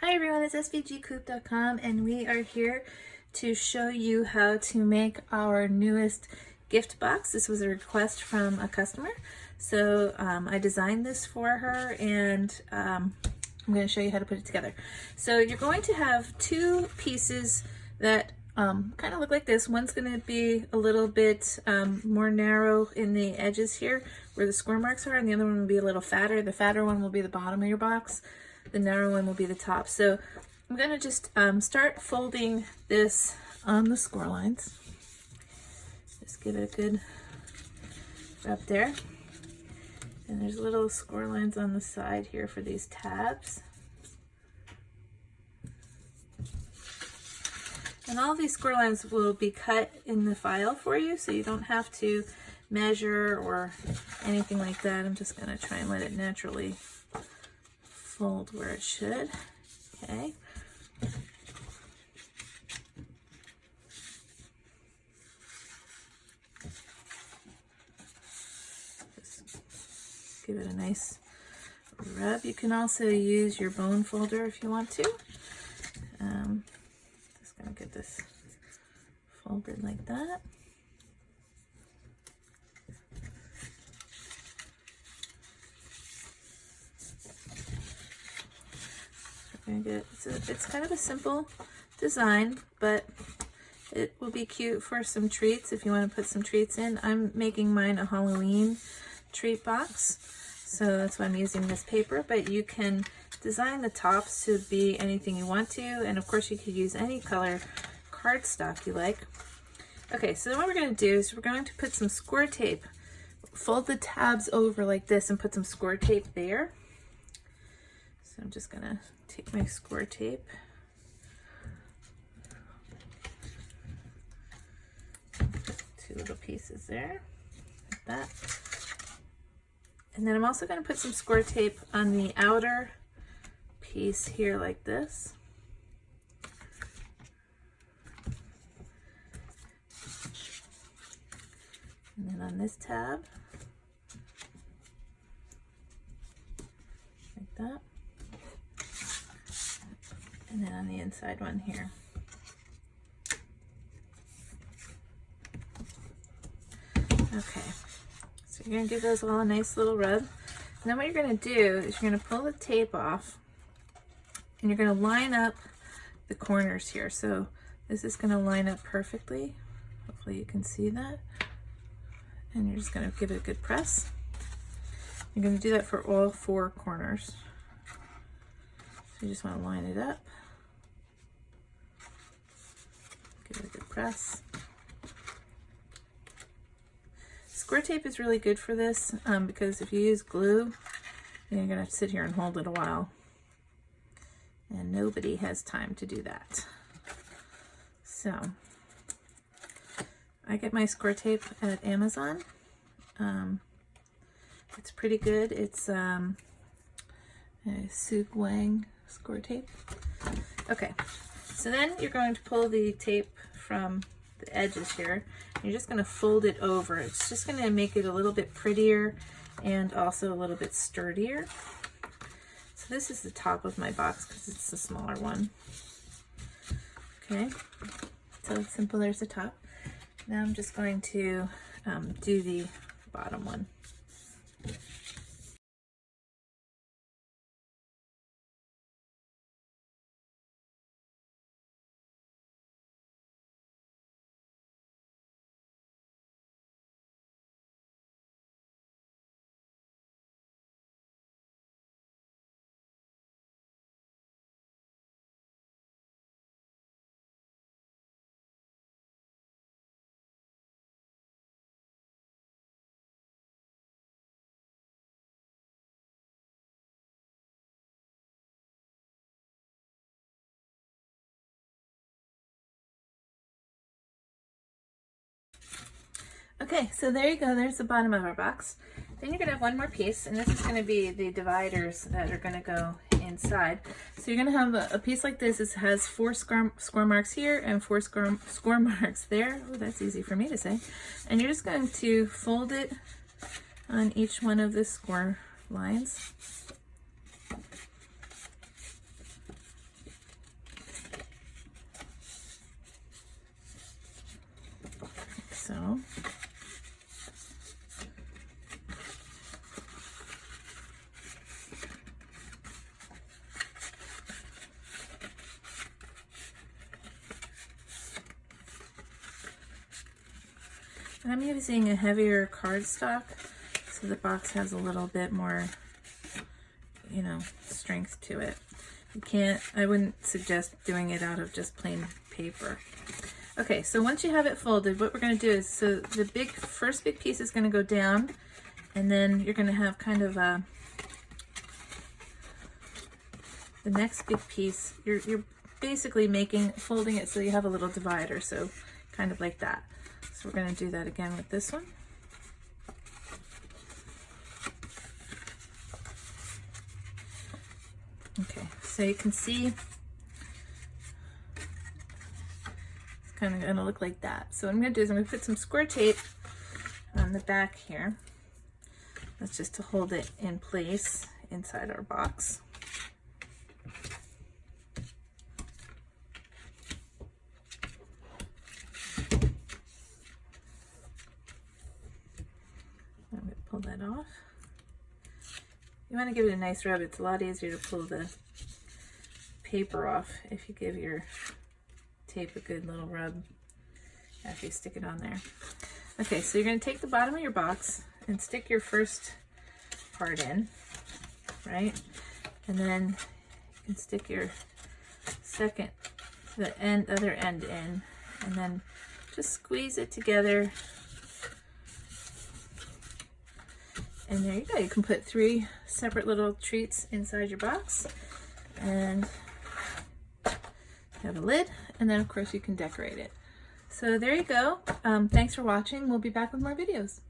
Hi everyone, it's svgcoop.com and we are here to show you how to make our newest gift box. This was a request from a customer, so I designed this for her and I'm going to show you how to put it together. So you're going to have two pieces that kind of look like this. One's going to be a little bit more narrow in the edges here where the score marks are, and the other one will be a little fatter. The fatter one will be the bottom of your box. The narrow one will be the top. So I'm going to just start folding this on the score lines. Just give it a good rub there. And there's little score lines on the side here for these tabs. And all these score lines will be cut in the file for you, so you don't have to measure or anything like that. I'm just going to try and let it naturally fold where it should. Okay. Just give it a nice rub. You can also use your bone folder if you want to. Just going to get this folded like that. It's kind of a simple design, but it will be cute for some treats if you want to put some treats in. I'm making mine a Halloween treat box, so that's why I'm using this paper, but you can design the tops to be anything you want to, and of course you could use any color cardstock you like. Okay, so then what we're going to do is we're going to put some score tape, fold the tabs over like this and put some score tape there. So I'm just going to take my score tape, two little pieces there, like that. And then I'm also going to put some score tape on the outer piece here like this. And then on this tab, like that. And then on the inside one here. Okay, so you're going to give those all a nice little rub. And then what you're going to do is you're going to pull the tape off and you're going to line up the corners here. So this is going to line up perfectly. Hopefully you can see that. And you're just going to give it a good press. You're going to do that for all four corners. So you just want to line it up. Give it a good press. Score tape is really good for this because if you use glue, then you're going to sit here and hold it a while. And nobody has time to do that. So, I get my score tape at Amazon. It's pretty good. It's a Suk Wang score tape. Okay, so then you're going to pull the tape from the edges here. You're just going to fold it over. It's just going to make it a little bit prettier and also a little bit sturdier. So this is the top of my box because it's the smaller one. Okay, so it's simple. There's the top. Now I'm just going to do the bottom one. Okay, so there you go. There's the bottom of our box. Then you're going to have one more piece, and this is going to be the dividers that are going to go inside. So you're going to have a piece like this. It has four score marks here and four score marks there. Oh, that's easy for me to say. And you're just going to fold it on each one of the score lines. so. I'm using a heavier cardstock, so the box has a little bit more, you know, strength to it. I wouldn't suggest doing it out of just plain paper. Okay, so once you have it folded, what we're going to do is, so the first big piece is going to go down, and then you're going to have kind of the next big piece. You're basically folding it so you have a little divider, so kind of like that. So we're going to do that again with this one. Okay, so you can see it's kind of going to look like that. So what I'm going to do is I'm going to put some square tape on the back here. That's just to hold it in place inside our box. I'm going to pull that off. You want to give it a nice rub. It's a lot easier to pull the paper off if you give your tape a good little rub after you stick it on there. Okay, so you're going to take the bottom of your box and stick your first part in, right? And then you can stick your second, other end in, and then just squeeze it together. And there you go. You can put 3 separate little treats inside your box, and you have a lid, and then of course you can decorate it. So there you go. Thanks for watching. We'll be back with more videos.